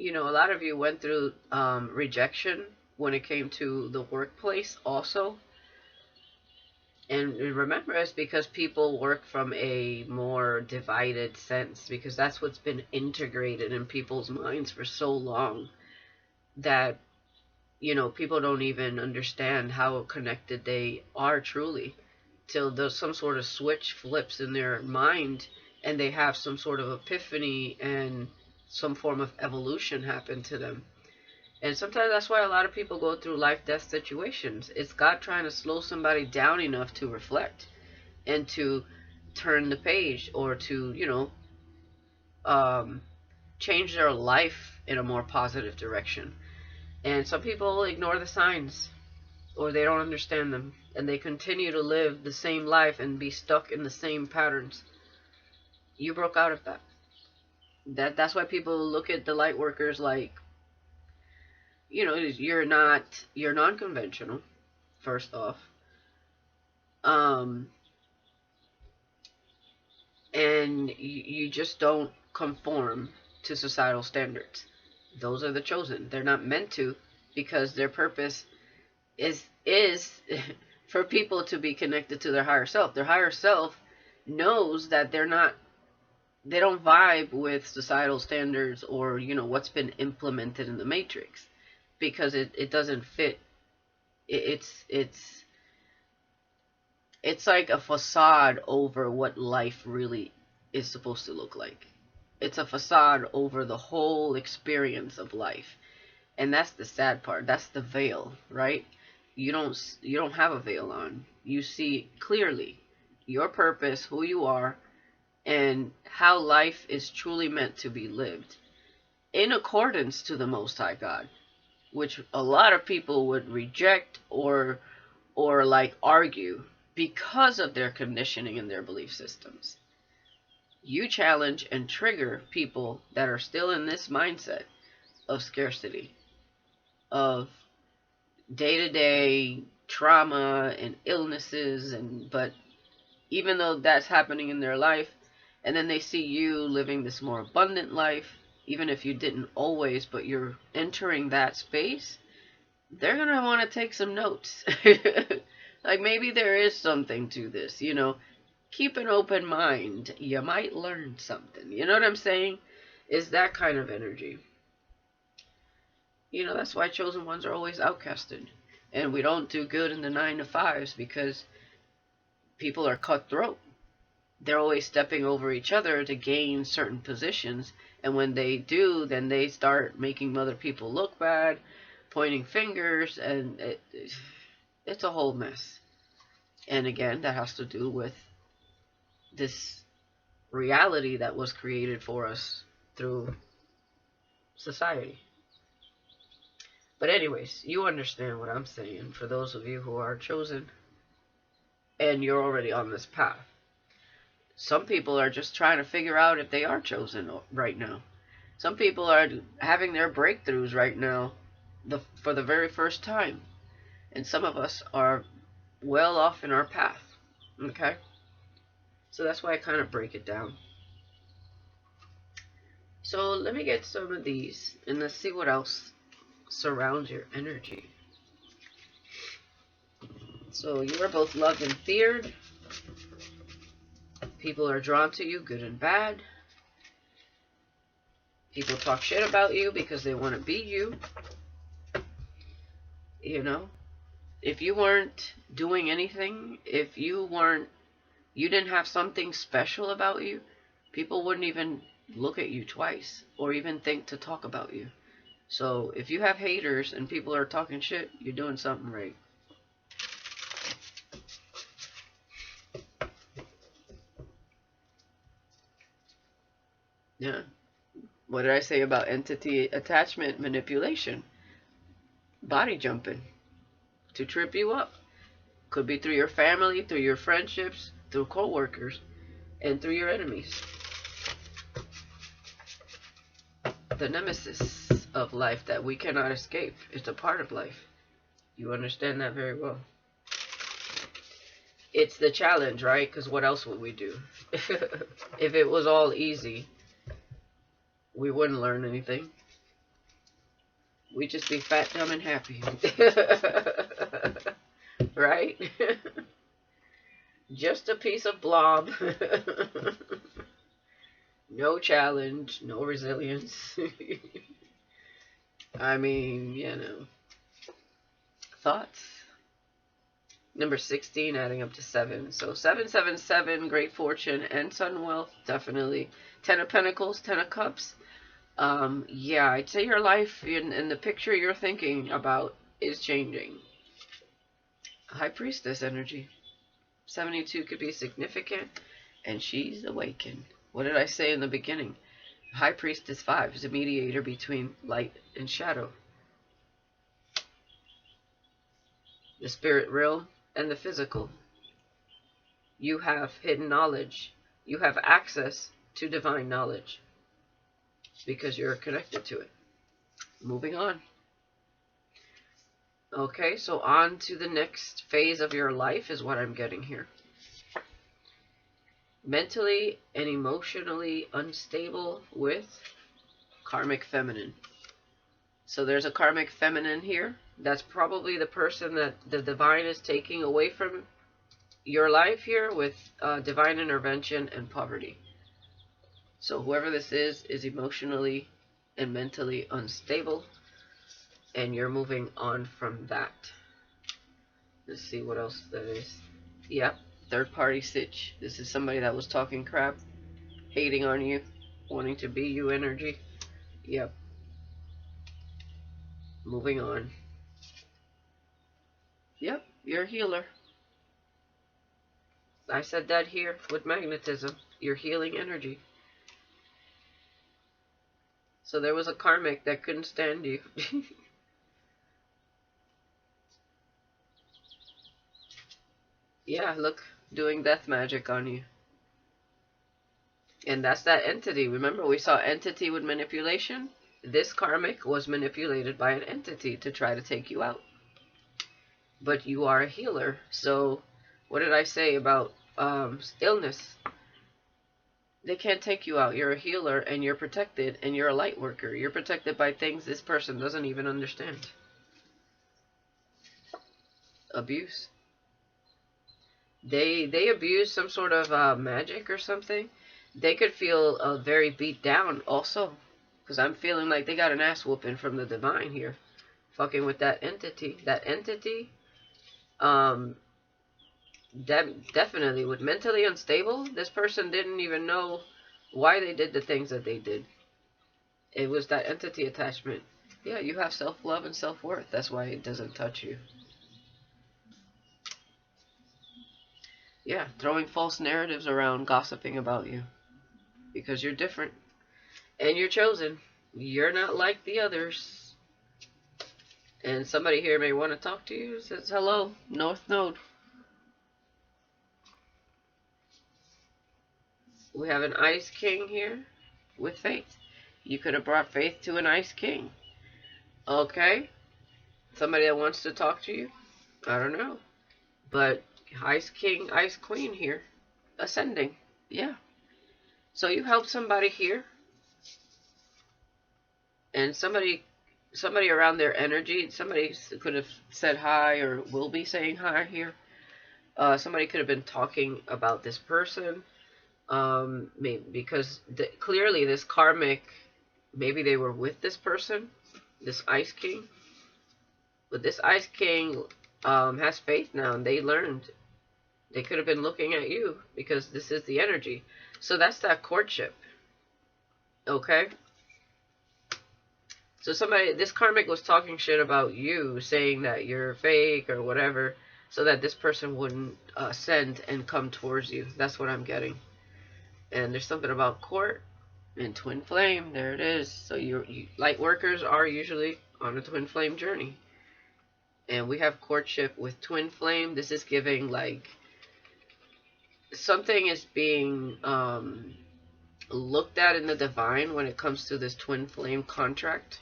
A lot of you went through rejection when it came to the workplace also. And remember, it's because people work from a more divided sense, because that's what's been integrated in people's minds for so long that, people don't even understand how connected they are truly till there's some sort of switch flips in their mind and they have some sort of epiphany and some form of evolution happen to them. And sometimes that's why a lot of people go through life-death situations. It's God trying to slow somebody down enough to reflect and to turn the page, or to, change their life in a more positive direction. And some people ignore the signs, or they don't understand them, and they continue to live the same life and be stuck in the same patterns. You broke out of that. That's why people look at the light workers like, you're non-conventional, first off. And you just don't conform to societal standards. Those are the chosen. They're not meant to, because their purpose is for people to be connected to their higher self. Their higher self knows that they don't vibe with societal standards or, what's been implemented in the matrix, because it doesn't fit It's like a facade over what life really is supposed to look like. It's a facade over the whole experience of life. And that's the sad part. That's the veil, right? You don't have a veil on. You see clearly your purpose, who you are, and how life is truly meant to be lived in accordance to the Most High God, which a lot of people would reject or like argue because of their conditioning and their belief systems. You challenge and trigger people that are still in this mindset of scarcity, of day-to-day trauma and illnesses, and but even though that's happening in their life, and then they see you living this more abundant life, even if you didn't always, but you're entering that space, they're going to want to take some notes. Like, maybe there is something to this, you know. Keep an open mind. You might learn something. You know what I'm saying? Is that kind of energy. You know, that's why chosen ones are always outcasted. And we don't do good in the 9 to 5s because people are cutthroat. They're always stepping over each other to gain certain positions. And when they do, then they start making other people look bad, pointing fingers, and it's a whole mess. And again, that has to do with this reality that was created for us through society. But anyways, you understand what I'm saying for those of you who are chosen and you're already on this path. Some people are just trying to figure out if they are chosen right now. Some people are having their breakthroughs right now for the very first time. And some of us are well off in our path. Okay? So that's why I kind of break it down. So let me get some of these and let's see what else surrounds your energy. So you are both loved and feared. People are drawn to you, good and bad. People talk shit about you because they want to be you. You know, if you weren't doing anything, if you didn't have something special about you, people wouldn't even look at you twice or even think to talk about you. So if you have haters and people are talking shit, you're doing something right. Yeah. What did I say about entity attachment manipulation? Body jumping to trip you up. Could be through your family, through your friendships, through co-workers, and through your enemies. The nemesis of life that we cannot escape. It's a part of life. You understand that very well. It's the challenge, right? Because what else would we do? If it was all easy, we wouldn't learn anything. We'd just be fat, dumb, and happy. Right? Just a piece of blob. No challenge, no resilience. I mean, you know. Thoughts? Number 16 adding up to 7. So 777, great fortune and sudden wealth, definitely. 10 of Pentacles, 10 of Cups. Yeah, I'd say your life in the picture you're thinking about is changing. High Priestess energy. 72 could be significant, and she's awakened. What did I say in the beginning? High Priestess 5 is a mediator between light and shadow. The spirit realm and the physical. You have hidden knowledge. You have access to divine knowledge because you're connected to it. Moving on. Okay, so on to the next phase of your life is what I'm getting here. Mentally and emotionally unstable with karmic feminine. So there's a karmic feminine here. That's probably the person that the divine is taking away from your life here with divine intervention and poverty. So whoever this is emotionally and mentally unstable, and you're moving on from that. Let's see what else that is. Yep, third party sitch. This is somebody that was talking crap, hating on you, wanting to be you energy. Yep. Moving on. Yep, you're a healer. I said that here with magnetism. You're healing energy. So there was a karmic that couldn't stand you. Yeah, look, doing death magic on you. And that's that entity. Remember, we saw entity with manipulation? This karmic was manipulated by an entity to try to take you out. But you are a healer. So, what did I say about illness? They can't take you out. You're a healer and you're protected and you're a light worker. You're protected by things this person doesn't even understand. Abuse. They abuse some sort of magic or something. They could feel very beat down also. Because I'm feeling like they got an ass whooping from the divine here. Fucking with that entity. That entity, definitely with mentally unstable, this person didn't even know why they did the things that they did. It was that entity attachment. Yeah, you have self-love and self-worth. That's why it doesn't touch you. Yeah, throwing false narratives around, gossiping about you. Because you're different. And you're chosen. You're not like the others. And somebody here may want to talk to you. Says, hello, North Node. We have an Ice King here with faith. You could have brought faith to an Ice King. Okay. Somebody that wants to talk to you. I don't know. But Ice King, Ice Queen here. Ascending. Yeah. So you help somebody here. And somebody around their energy, somebody could have said hi or will be saying hi here. Somebody could have been talking about this person. Maybe because clearly this karmic, maybe they were with this person, this Ice King. But this Ice King has faith now, and they learned. They could have been looking at you because this is the energy. So that's that courtship. Okay? So this karmic was talking shit about you, saying that you're fake or whatever, so that this person wouldn't ascend and come towards you. That's what I'm getting. And there's something about court and twin flame. There it is. So you light workers are usually on a twin flame journey. And we have courtship with twin flame. This is giving like something is being looked at in the divine when it comes to this twin flame contract.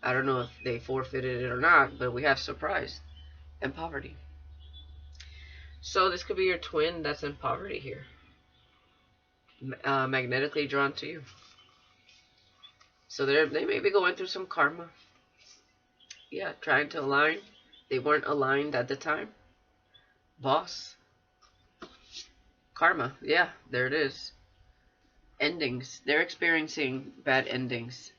I don't know if they forfeited it or not, but we have surprise and poverty. So this could be your twin that's in poverty here. Magnetically drawn to you. So they may be going through some karma. Yeah, trying to align. They weren't aligned at the time. Boss. Karma. Yeah, there it is. Endings. They're experiencing bad endings.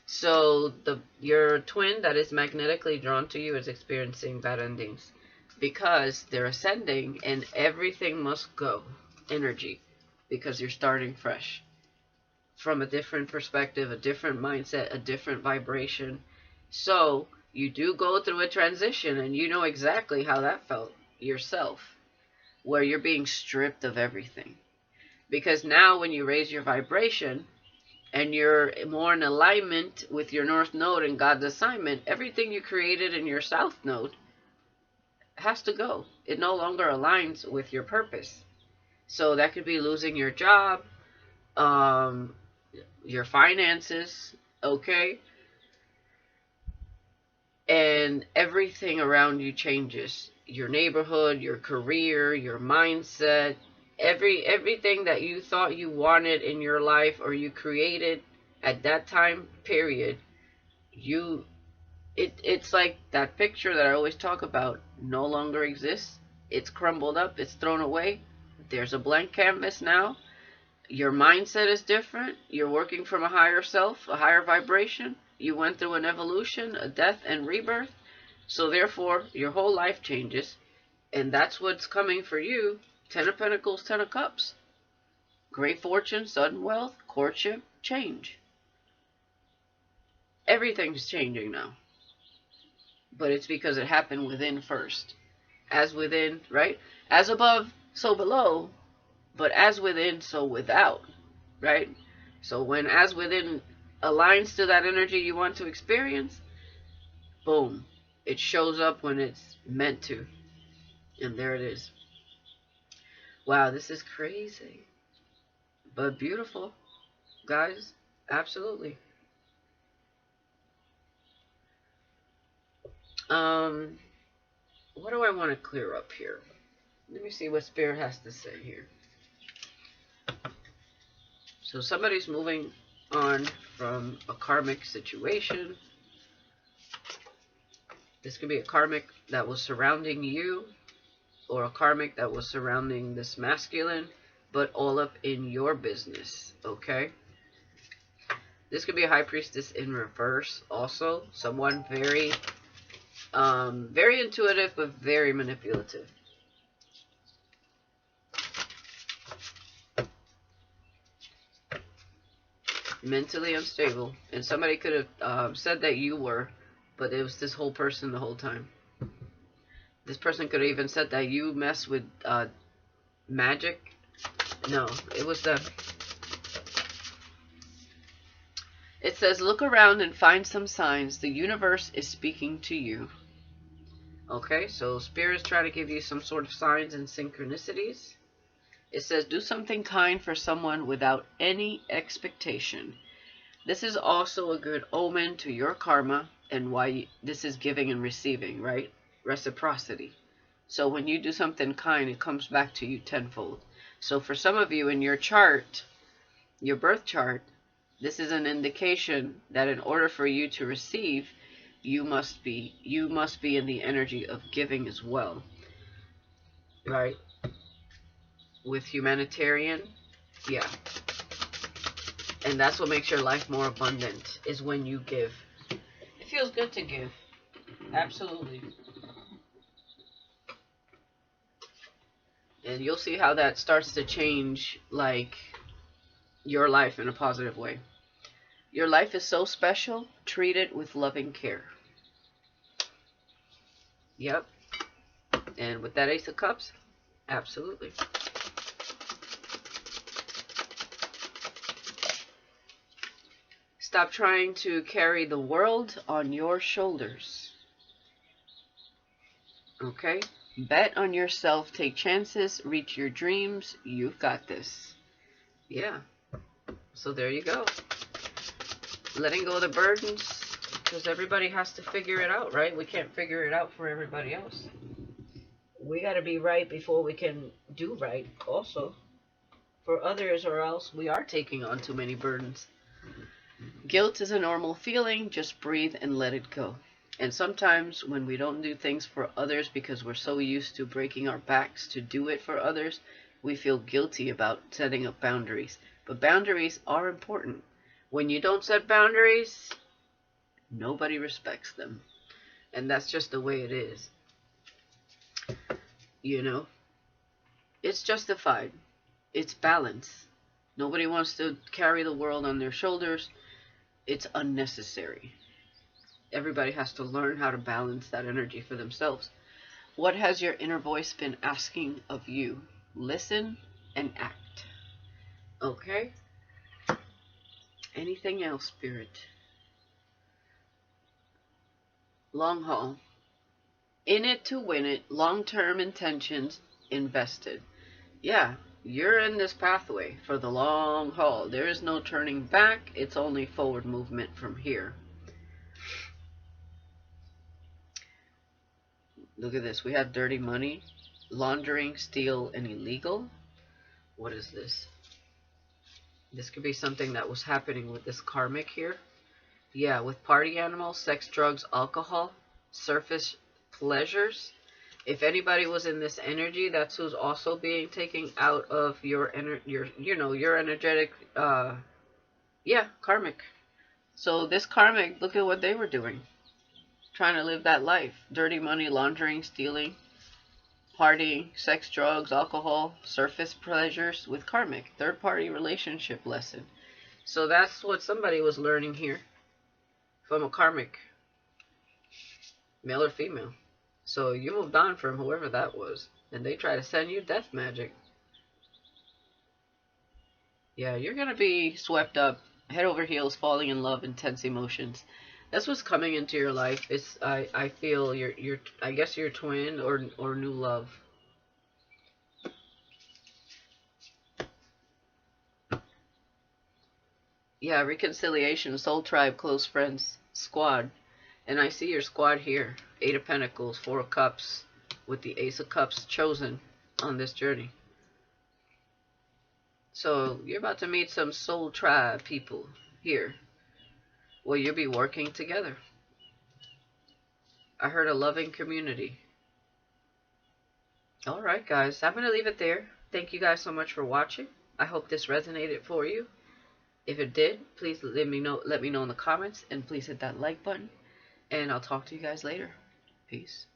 So your twin that is magnetically drawn to you is experiencing bad endings. Because they're ascending and everything must go. Energy. Because you're starting fresh. From a different perspective, a different mindset, a different vibration. So you do go through a transition and you know exactly how that felt yourself. Where you're being stripped of everything. Because now when you raise your vibration and you're more in alignment with your North Node and God's assignment, everything you created in your South Node has to go. It no longer aligns with your purpose. So that could be losing your job, your finances, okay? And everything around you changes. Your neighborhood, your career, your mindset, everything that you thought you wanted in your life or you created at that time period, it's like that picture that I always talk about no longer exists. It's crumbled up, it's thrown away. There's a blank canvas now. Your mindset is different. You're working from a higher self, a higher vibration. You went through an evolution, a death and rebirth. So therefore, your whole life changes, and that's what's coming for you. 10 of Pentacles, 10 of Cups. Great fortune, sudden wealth, courtship, change. Everything's changing now. But it's because it happened within first. As within, right? As above, so below. But as within, so without, right? So when as within aligns to that energy you want to experience, boom, it shows up when it's meant to. And there it is. Wow, this is crazy. But beautiful, guys. Absolutely. What do I want to clear up here? Let me see what Spirit has to say here. So somebody's moving on from a karmic situation. This could be a karmic that was surrounding you, or a karmic that was surrounding this masculine, but all up in your business, okay? This could be a high priestess in reverse also. Someone very, very intuitive, but very manipulative. Mentally unstable. And somebody could have said that you were, but it was this whole person the whole time. This person could have even said that you mess with magic. No, it was the... It says, look around and find some signs. The universe is speaking to you. Okay, so Spirit is trying to give you some sort of signs and synchronicities. It says, do something kind for someone without any expectation. This is also a good omen to your karma and why this is giving and receiving, right? Reciprocity. So when you do something kind, it comes back to you tenfold. So for some of you in your chart, your birth chart, this is an indication that in order for you to receive, you must be in the energy of giving as well, right? With humanitarian, yeah. And that's what makes your life more abundant, is when you give. It feels good to give. Absolutely. And you'll see how that starts to change, like, your life in a positive way. Your life is so special. Treat it with loving care. Yep. And with that Ace of Cups, absolutely. Stop trying to carry the world on your shoulders. Okay? Bet on yourself. Take chances. Reach your dreams. You've got this. Yeah. So there you go. Letting go of the burdens, because everybody has to figure it out, right? We can't figure it out for everybody else. We got to be right before we can do right also for others, or else we are taking on too many burdens. Guilt is a normal feeling. Just breathe and let it go. And sometimes when we don't do things for others because we're so used to breaking our backs to do it for others, we feel guilty about setting up boundaries. But boundaries are important. When you don't set boundaries, nobody respects them. And that's just the way it is. You know? It's justified. It's balance. Nobody wants to carry the world on their shoulders. It's unnecessary. Everybody has to learn how to balance that energy for themselves. What has your inner voice been asking of you? Listen and act. Okay? Anything else, Spirit? Long haul. In it to win it. Long-term intentions invested. Yeah, you're in this pathway for the long haul. There is no turning back. It's only forward movement from here. Look at this. We have dirty money, laundering, steal, and illegal. What is this? This could be something that was happening with this karmic here. Yeah, with party animals, sex, drugs, alcohol, surface pleasures. If anybody was in this energy, that's who's also being taken out of your energetic, karmic. So this karmic, look at what they were doing. trying to live that life. Dirty money, laundering, stealing, partying, sex, drugs, alcohol, surface pleasures with karmic. Third-party relationship lesson. So that's what somebody was learning here from a karmic, male or female. So you moved on from whoever that was, and they try to send you death magic. Yeah, you're gonna be swept up, head over heels, falling in love, intense emotions. That's what's coming into your life. It's I feel your I guess your twin or new love. Yeah, reconciliation, soul tribe, close friends, squad. And I see your squad here. Eight of Pentacles, Four of Cups, with the Ace of Cups chosen on this journey. So you're about to meet some soul tribe people here. Well, you'll be working together. I heard a loving community. Alright guys, I'm going to leave it there. Thank you guys so much for watching. I hope this resonated for you. If it did, please let me know in the comments, and please hit that like button. And I'll talk to you guys later. Peace.